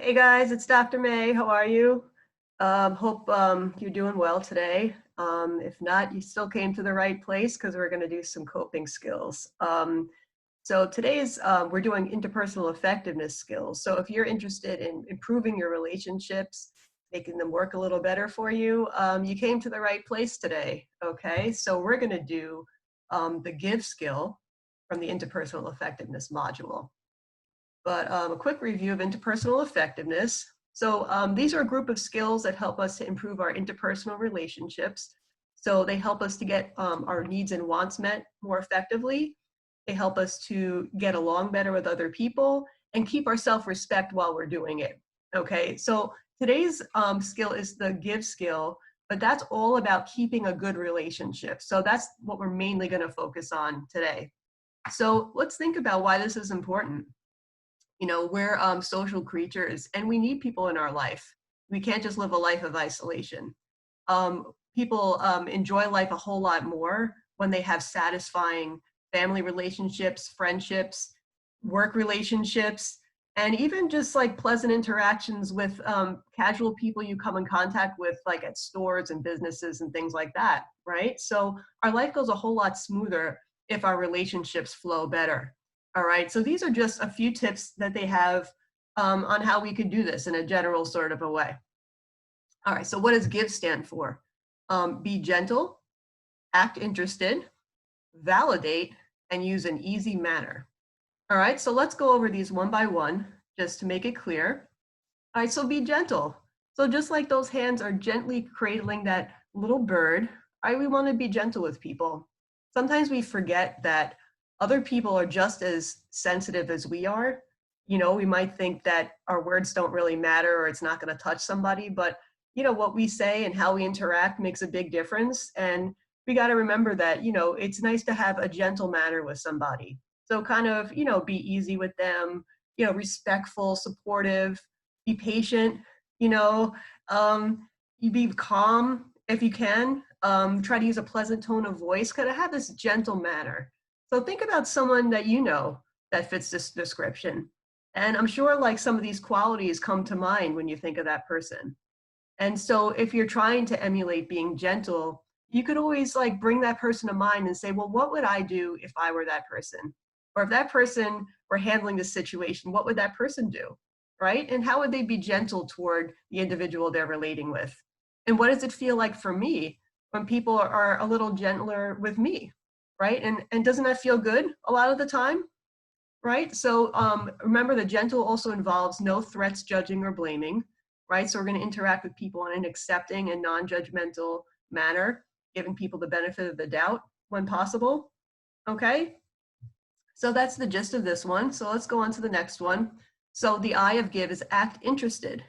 Hey guys, it's Dr. May. How are you? Hope you're doing well today. If not, you still came to the right place because we're going to do some coping skills. So today's we're doing interpersonal effectiveness skills. So if you're interested in improving your relationships, making them work a little better for you, you came to the right place today. Okay, so we're going to do the give skill from the interpersonal effectiveness module. But a quick review of interpersonal effectiveness. So these are a group of skills that help us to improve our interpersonal relationships. So they help us to get our needs and wants met more effectively. They help us to get along better with other people and keep our self-respect while we're doing it. Okay, so today's skill is the give skill, but that's all about keeping a good relationship. So that's what we're mainly going to focus on today. So let's think about why this is important. You know, we're social creatures and we need people in our life. We can't just live a life of isolation. People enjoy life a whole lot more when they have satisfying family relationships, friendships, work relationships, and even just like pleasant interactions with casual people you come in contact with, like at stores and businesses and things like that, right? So our life goes a whole lot smoother if our relationships flow better. All right, so these are just a few tips that they have on how we could do this in a general sort of a way. All right, so what does GIVE stand for? Be gentle, act interested, validate, and use an easy manner. All right, so let's go over these one by one just to make it clear. All right, so be gentle. So just like those hands are gently cradling that little bird, all right, we want to be gentle with people. Sometimes we forget that other people are just as sensitive as we are. You know, we might think that our words don't really matter or it's not going to touch somebody, but you know, what we say and how we interact makes a big difference. And we got to remember that, you know, it's nice to have a gentle manner with somebody. So kind of, you know, be easy with them, you know, respectful, supportive, be patient, you know, you be calm if you can. Try to use a pleasant tone of voice, kind of have this gentle manner. So think about someone that you know that fits this description. And I'm sure like some of these qualities come to mind when you think of that person. And so if you're trying to emulate being gentle, you could always like bring that person to mind and say, well, what would I do if I were that person? Or if that person were handling this situation, what would that person do? Right? And how would they be gentle toward the individual they're relating with? And what does it feel like for me when people are a little gentler with me? Right? And doesn't that feel good a lot of the time? Right? So remember, the gentle also involves no threats, judging, or blaming, right? So we're going to interact with people in an accepting and non-judgmental manner, giving people the benefit of the doubt when possible. Okay? So that's the gist of this one. So let's go on to the next one. So the I of give is act interested.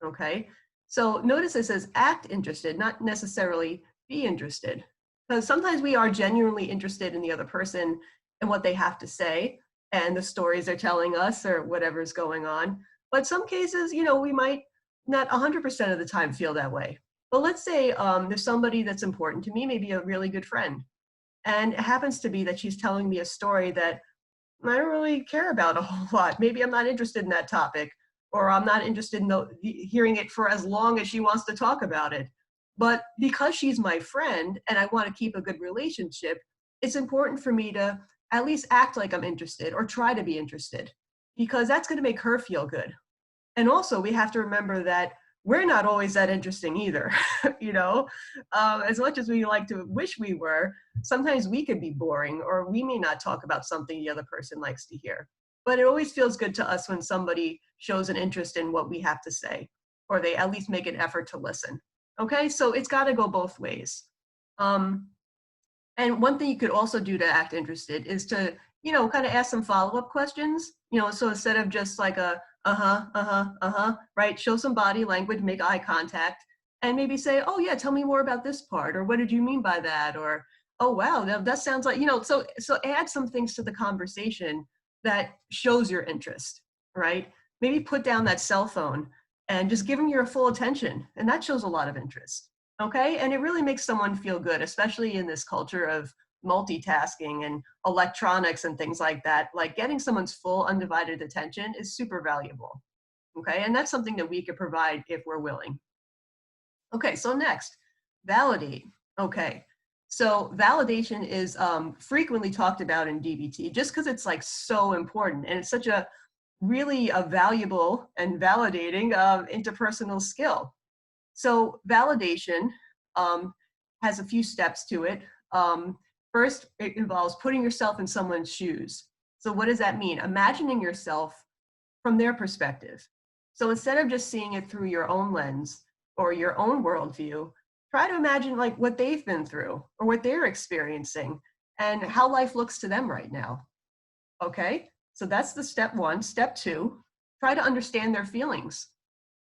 Okay? So notice it says act interested, not necessarily be interested. Because sometimes we are genuinely interested in the other person and what they have to say and the stories they're telling us or whatever's going on. But some cases, you know, we might not 100% of the time feel that way. But let's say there's somebody that's important to me, maybe a really good friend. And it happens to be that she's telling me a story that I don't really care about a whole lot. Maybe I'm not interested in that topic, or I'm not interested in hearing it for as long as she wants to talk about it. But because she's my friend and I want to keep a good relationship, it's important for me to at least act like I'm interested or try to be interested, because that's going to make her feel good. And also, we have to remember that we're not always that interesting either. You know, as much as we like to wish we were, sometimes we could be boring or we may not talk about something the other person likes to hear. But it always feels good to us when somebody shows an interest in what we have to say, or they at least make an effort to listen. Okay, so it's got to go both ways. Um, and one thing you could also do to act interested is to, you know, kind of ask some follow-up questions, you know, so instead of just like a right? Show some body language, make eye contact, and maybe say, oh yeah, tell me more about this part, or what did you mean by that? Or, oh wow, that sounds like, you know, so add some things to the conversation that shows your interest, right? Maybe put down that cell phone and just give them your full attention. And that shows a lot of interest. Okay. And it really makes someone feel good, especially in this culture of multitasking and electronics and things like that. Like getting someone's full undivided attention is super valuable. Okay, and that's something that we could provide if we're willing. Okay, so next, validate. Okay, so validation is frequently talked about in DBT just because it's like so important and it's such a really a valuable and validating interpersonal skill. So validation um, has a few steps to it. First, it involves putting yourself in someone's shoes. So what does that mean? Imagining yourself from their perspective. So instead of just seeing it through your own lens or your own worldview, try to imagine like what they've been through or what they're experiencing and how life looks to them right now. Okay, so that's the step one. Step two, try to understand their feelings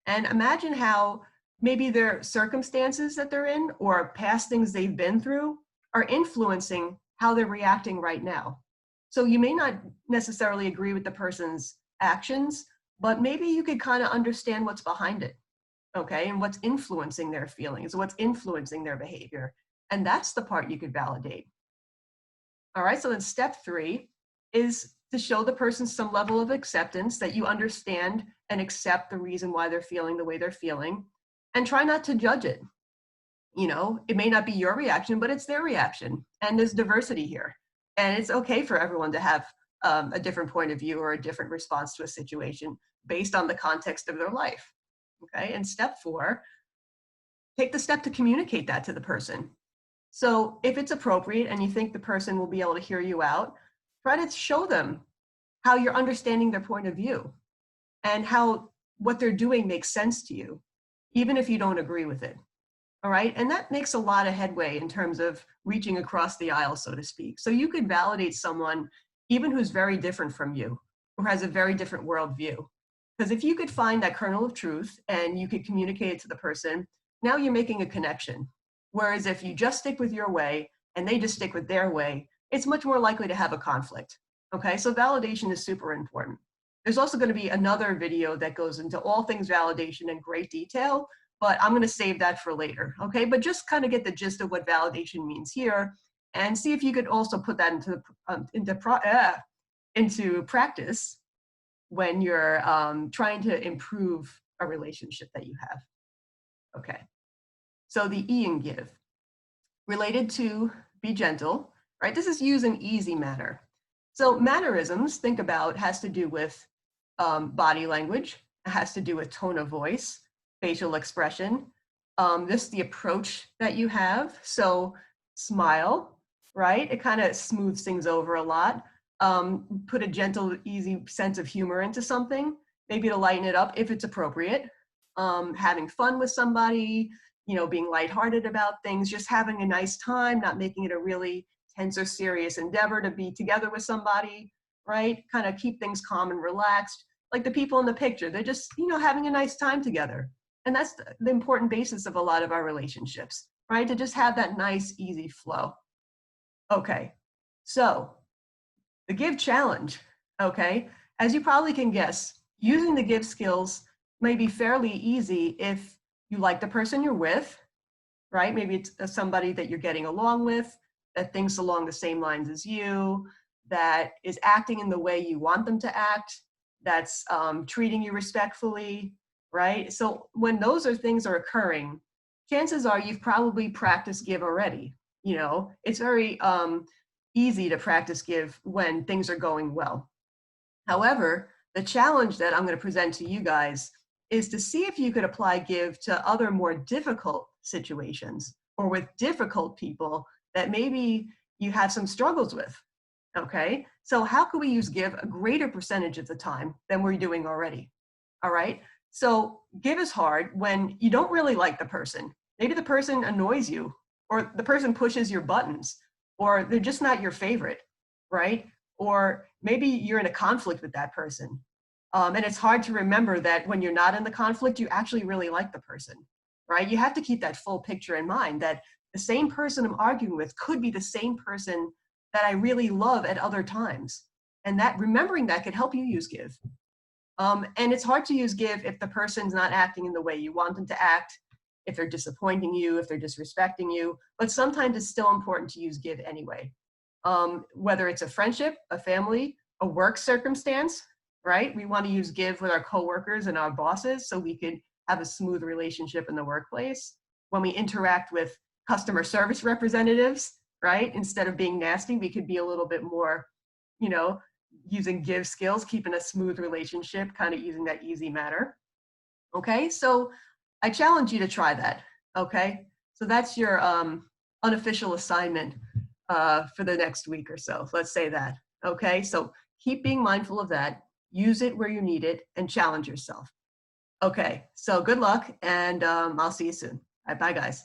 and imagine how maybe their circumstances that they're in or past things they've been through are influencing how they're reacting right now. So you may not necessarily agree with the person's actions, but maybe you could kind of understand what's behind it, okay, and what's influencing their feelings, what's influencing their behavior. And that's the part you could validate. All right, so then step three is to show the person some level of acceptance that you understand and accept the reason why they're feeling the way they're feeling, and try not to judge it. You know, it may not be your reaction, but it's their reaction, and there's diversity here. And it's okay for everyone to have a different point of view or a different response to a situation based on the context of their life. Okay, and step four, take the step to communicate that to the person. So if it's appropriate and you think the person will be able to hear you out, try to show them how you're understanding their point of view and how what they're doing makes sense to you, even if you don't agree with it. All right. And that makes a lot of headway in terms of reaching across the aisle, so to speak. So you could validate someone even who's very different from you or has a very different worldview. Because if you could find that kernel of truth and you could communicate it to the person, now you're making a connection. Whereas if you just stick with your way and they just stick with their way, it's much more likely to have a conflict. Okay, so validation is super important. There's also going to be another video that goes into all things validation in great detail, but I'm going to save that for later. Okay, but just kind of get the gist of what validation means here and see if you could also put that into practice when you're trying to improve a relationship that you have. Okay, so the E in give, related to be gentle, right? This is use an easy manner. So mannerisms, think about, has to do with body language. It has to do with tone of voice, facial expression, just the approach that you have. So smile, right? It kind of smooths things over a lot. Put a gentle, easy sense of humor into something, maybe to lighten it up if it's appropriate. Having fun with somebody, you know, being lighthearted about things, just having a nice time, not making it a really tense or serious endeavor to be together with somebody, right? Kind of keep things calm and relaxed. Like the people in the picture, they're just, you know, having a nice time together. And that's the important basis of a lot of our relationships, right? To just have that nice, easy flow. Okay, so the give challenge, okay? As you probably can guess, using the give skills may be fairly easy if you like the person you're with, right? Maybe it's somebody that you're getting along with, that thinks along the same lines as you, that is acting in the way you want them to act, that's treating you respectfully, right? So when those things are occurring, chances are you've probably practiced give already. You know, it's very easy to practice give when things are going well. However, the challenge that I'm going to present to you guys is to see if you could apply give to other more difficult situations or with difficult people that maybe you have some struggles with. Okay, so how can we use give a greater percentage of the time than we're doing already? All right, so give is hard when you don't really like the person. Maybe the person annoys you, or the person pushes your buttons, or they're just not your favorite, right? Or maybe you're in a conflict with that person. And it's hard to remember that when you're not in the conflict, you actually really like the person, right? You have to keep that full picture in mind that the same person I'm arguing with could be the same person that I really love at other times. And that remembering that could help you use give. And it's hard to use give if the person's not acting in the way you want them to act, if they're disappointing you, if they're disrespecting you, but sometimes it's still important to use give anyway. Whether it's a friendship, a family, a work circumstance, right? We want to use give with our coworkers and our bosses so we could have a smooth relationship in the workplace. When we interact with customer service representatives, right? Instead of being nasty, we could be a little bit more, you know, using give skills, keeping a smooth relationship, kind of using that easy manner. Okay, so I challenge you to try that. Okay, so that's your unofficial assignment for the next week or so. Let's say that. Okay, so keep being mindful of that. Use it where you need it and challenge yourself. Okay, so good luck, and I'll see you soon. All right, bye, guys.